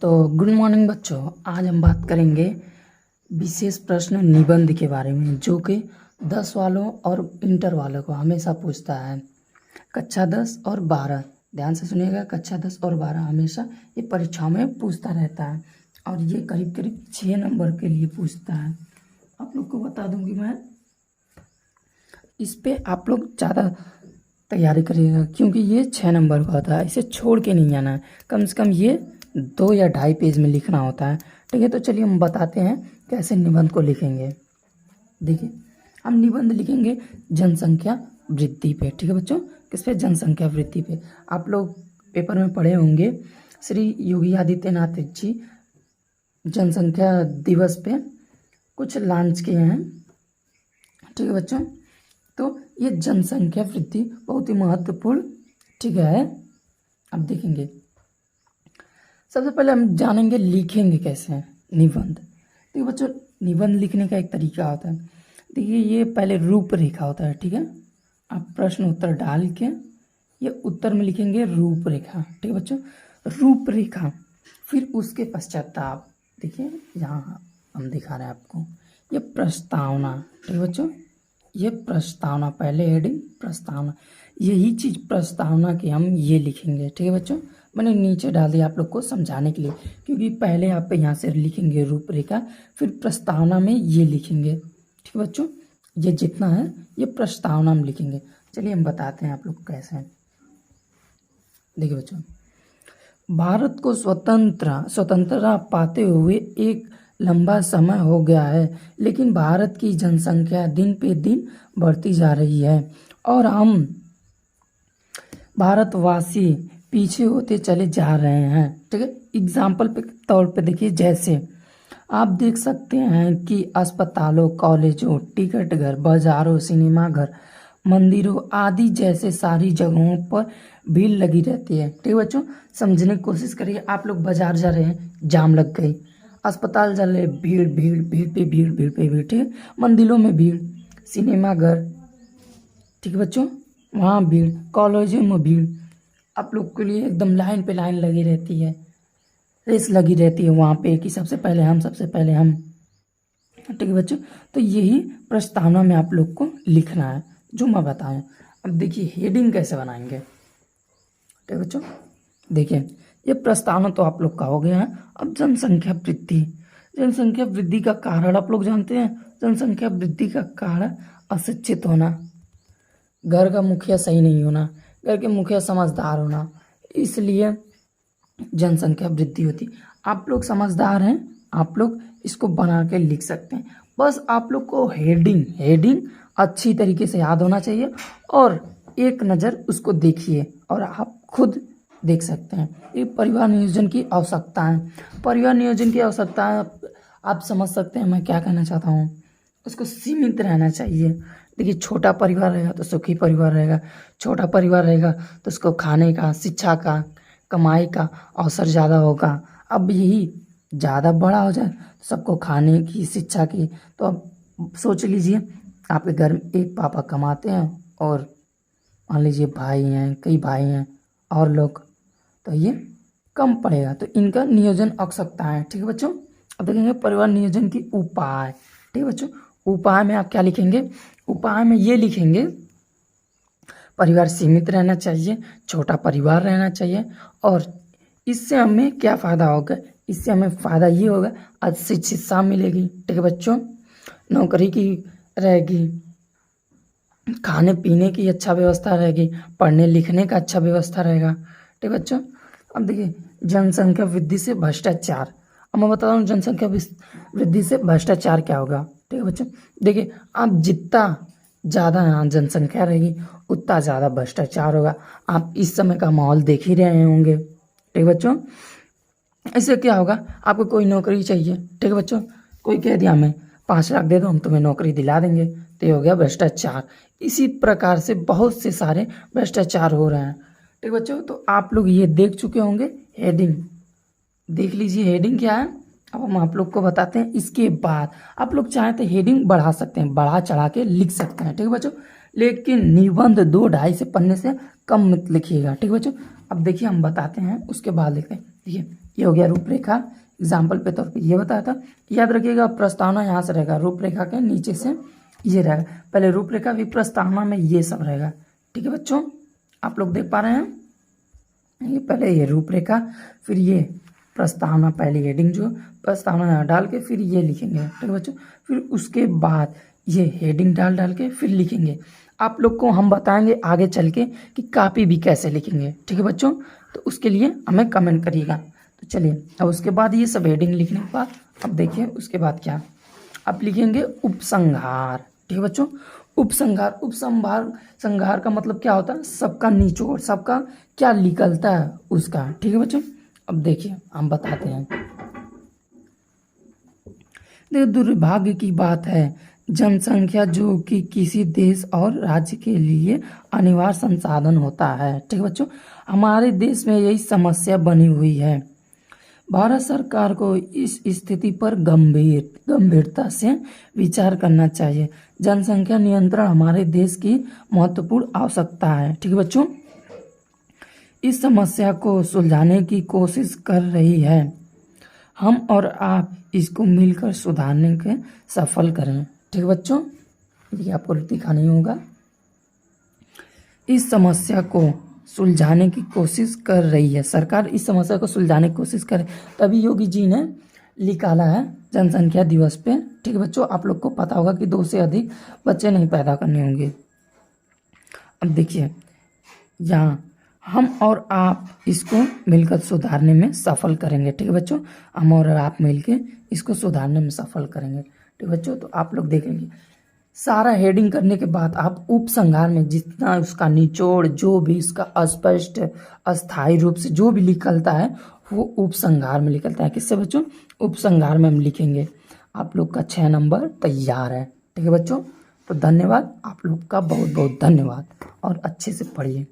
तो good morning बच्चों, आज हम बात करेंगे विशेष प्रश्न निबंध के बारे में, जो कि 10 वालों और इंटर वालों को हमेशा पूछता है। कक्षा 10 और 12, ध्यान से सुनिएगा, कक्षा 10 और 12 हमेशा ये परीक्षाओं में पूछता रहता है और ये करीब करीब 6 नंबर के लिए पूछता है। आप लोग को बता दूंगी मैं, इस पे आप लोग ज़्यादा तैयारी करिएगा क्योंकि ये 6 नंबर का होता है, इसे छोड़ के नहीं जाना है। कम से कम ये 2 या 2.5 पेज में लिखना होता है। ठीक है, तो चलिए हम बताते हैं कैसे निबंध को लिखेंगे। देखिए, हम निबंध लिखेंगे जनसंख्या वृद्धि पे। ठीक है बच्चों, किस पे? जनसंख्या वृद्धि पे। आप लोग पेपर में पढ़े होंगे, श्री योगी आदित्यनाथ जी जनसंख्या दिवस पे कुछ लॉन्च किए हैं। ठीक है बच्चों, तो ये जनसंख्या वृद्धि बहुत ही महत्वपूर्ण, ठीक है। अब देखेंगे, सबसे पहले हम जानेंगे लिखेंगे कैसे निबंध। देखिए बच्चों, निबंध लिखने का एक तरीका होता है। देखिए, ये पहले रूपरेखा होता है। ठीक है, आप प्रश्न उत्तर डाल के ये उत्तर में लिखेंगे रूपरेखा। ठीक है बच्चों, रूपरेखा। फिर उसके पश्चात आप देखिए, यहाँ हम दिखा रहे हैं आपको, ये प्रस्तावना। ठीक है बच्चों, ये प्रस्तावना, पहले हेडिंग प्रस्तावना, यही चीज़ प्रस्तावना की हम ये लिखेंगे। ठीक है बच्चों, मैंने नीचे डाल दिया आप लोग को समझाने के लिए, क्योंकि पहले आप यहाँ से लिखेंगे रूपरेखा, फिर प्रस्तावना में ये लिखेंगे। ठीक है बच्चों, ये जितना है ये प्रस्तावना में लिखेंगे। चलिए हम बताते हैं आप लोग कैसे। देखिए बच्चों, भारत को स्वतंत्रता पाते हुए एक लंबा समय हो गया है, लेकिन भारत की जनसंख्या दिन पे दिन बढ़ती जा रही है और हम भारतवासी पीछे होते चले जा रहे हैं। ठीक है, एग्जाम्पल पे तौर पे देखिए, जैसे आप देख सकते हैं कि अस्पतालों, कॉलेजों, टिकट घर, बाजारों, सिनेमा घर, मंदिरों आदि जैसे सारी जगहों पर भीड़ लगी रहती है। ठीक है बच्चों, समझने की कोशिश करिए। आप लोग बाजार जा रहे हैं, जाम लग गई, अस्पताल जा रहे, भीड़ भीड़ भीड़ पे भीड़, भीड़ पे भीड़। ठीक है, मंदिरों में भीड़, सिनेमा घर, ठीक है बच्चों, वहाँ भीड़, कॉलेजों में भीड़। आप लोग के लिए एकदम लाइन पे लाइन लगी रहती है, रेस लगी रहती है वहाँ पे कि सबसे पहले हम, सबसे पहले हम। ठीक है बच्चों, तो यही प्रस्तावना में आप लोग को लिखना है जो मैं बताऊँ। अब देखिए हेडिंग कैसे बनाएंगे। ठीक है बच्चों, देखिए ये प्रस्तावना तो आप लोग का हो गया है। अब जनसंख्या वृद्धि, जनसंख्या वृद्धि का कारण आप लोग जानते हैं। जनसंख्या वृद्धि का कारण अशिक्षित होना, घर का मुखिया सही नहीं होना, घर के मुखिया समझदार होना, इसलिए जनसंख्या वृद्धि होती। आप लोग समझदार हैं, आप लोग इसको बना के लिख सकते हैं। बस आप लोग को हेडिंग अच्छी तरीके से याद होना चाहिए और एक नज़र उसको देखिए और आप खुद देख सकते हैं। ये परिवार नियोजन की आवश्यकता है, परिवार नियोजन की आवश्यकता है। आप समझ सकते हैं मैं क्या कहना चाहता हूँ। उसको सीमित रहना चाहिए। देखिए, छोटा परिवार रहेगा तो सुखी परिवार रहेगा, छोटा परिवार रहेगा तो उसको खाने का, शिक्षा का, कमाई का अवसर ज़्यादा होगा। अब यही ज़्यादा बड़ा हो जाए तो सबको खाने की, शिक्षा की, तो अब सोच लीजिए आपके घर में एक पापा कमाते हैं और मान लीजिए भाई हैं, कई भाई हैं और लोग, तो ये कम पड़ेगा। तो इनका नियोजन आवश्यकता है। ठीक है बच्चों, अब देखेंगे परिवार नियोजन की उपाय। ठीक है बच्चों, उपाय में आप क्या लिखेंगे? उपाय में ये लिखेंगे, परिवार सीमित रहना चाहिए, छोटा परिवार रहना चाहिए और इससे हमें क्या फ़ायदा होगा? इससे हमें फ़ायदा ये होगा, अच्छी शिक्षा मिलेगी। ठीक है बच्चों, नौकरी की रहेगी, खाने पीने की अच्छा व्यवस्था रहेगी, पढ़ने लिखने का अच्छा व्यवस्था रहेगा। ठीक है बच्चों, अब देखिए जनसंख्या वृद्धि से भ्रष्टाचार। अब मैं बता रहा हूँ जनसंख्या वृद्धि से भ्रष्टाचार क्या होगा। ठीक है बच्चों, देखिए आप जितना ज़्यादा यहाँ जनसंख्या रहेगी उतना ज़्यादा भ्रष्टाचार होगा। आप इस समय का माहौल देख ही रहे होंगे। ठीक है बच्चों, इससे क्या होगा? आपको कोई नौकरी चाहिए, ठीक है बच्चों, कोई कह दिया हमें 5 लाख दे दो हम तुम्हें नौकरी दिला देंगे, तो ये हो गया भ्रष्टाचार। इसी प्रकार से बहुत से सारे भ्रष्टाचार हो रहे हैं। ठीक है बच्चों, तो आप लोग ये देख चुके होंगे। हेडिंग देख लीजिए, हेडिंग क्या है। अब हम आप लोग को बताते हैं। इसके बाद आप लोग चाहें तो हेडिंग बढ़ा सकते हैं, बढ़ा चढ़ा के लिख सकते हैं। ठीक है बच्चों, लेकिन निबंध 2-2.5 से पन्ने से कम मत लिखिएगा। ठीक है बच्चों, अब देखिए हम बताते हैं, उसके बाद लिखते हैं देखिए ये हो गया रूपरेखा। एग्जाम्पल पे तौर पे ये बताया था। याद रखिएगा प्रस्तावना यहाँ से रहेगा, रूपरेखा के नीचे से ये रहेगा। पहले रूपरेखा फिर प्रस्तावना में ये सब रहेगा। ठीक है बच्चों, आप लोग देख पा रहे हैं, ये पहले ये रूपरेखा फिर ये प्रस्तावना, पहले हेडिंग जो प्रस्तावना यहाँ डाल के फिर ये लिखेंगे। ठीक है बच्चों, फिर उसके बाद ये हेडिंग डाल के फिर लिखेंगे। आप लोग को हम बताएंगे आगे चल के कि कॉपी भी कैसे लिखेंगे। ठीक है बच्चों, तो उसके लिए हमें कमेंट करिएगा। तो चलिए अब उसके बाद ये सब हेडिंग लिखने के बाद अब देखिए उसके बाद क्या, अब लिखेंगे उपसंहार। ठीक है बच्चों, उपसंहार, संहार का मतलब क्या होता है, सबका निचोड़, सबका क्या निकलता है उसका। ठीक है बच्चों, अब देखिए हम बताते हैं। देखिए दुर्भाग्य की बात है, जनसंख्या जो कि किसी देश और राज्य के लिए अनिवार्य संसाधन होता है। ठीक है बच्चों, हमारे देश में यही समस्या बनी हुई है। भारत सरकार को इस स्थिति पर गंभीरता से विचार करना चाहिए। जनसंख्या नियंत्रण हमारे देश की महत्वपूर्ण आवश्यकता है। ठीक है बच्चों, इस समस्या को सुलझाने की कोशिश कर रही है। हम और आप इसको मिलकर सुधारने के सफल करें। ठीक है बच्चों, ये आपको दिखा नहीं होगा। इस समस्या को सुलझाने की कोशिश कर रही है सरकार, इस समस्या को सुलझाने की कोशिश करे, तभी योगी जी ने निकाला है जनसंख्या दिवस पे। ठीक है बच्चों, आप लोग को पता होगा कि 2 से अधिक बच्चे नहीं पैदा करने होंगे। अब देखिए यहाँ हम और आप इसको मिलकर सुधारने में सफल करेंगे। ठीक है बच्चों, हम और आप मिलकर इसको सुधारने में सफल करेंगे। ठीक है बच्चों, तो आप लोग देखेंगे सारा हेडिंग करने के बाद आप उपसंहार में जितना उसका निचोड़, जो भी इसका अस्पष्ट अस्थायी रूप से जो भी निकलता है वो उपसंहार में निकलता है। किससे बच्चों, उपसंहार में हम लिखेंगे। आप लोग का 6 नंबर तैयार है। ठीक है बच्चों, तो धन्यवाद, आप लोग का बहुत बहुत धन्यवाद और अच्छे से पढ़िए।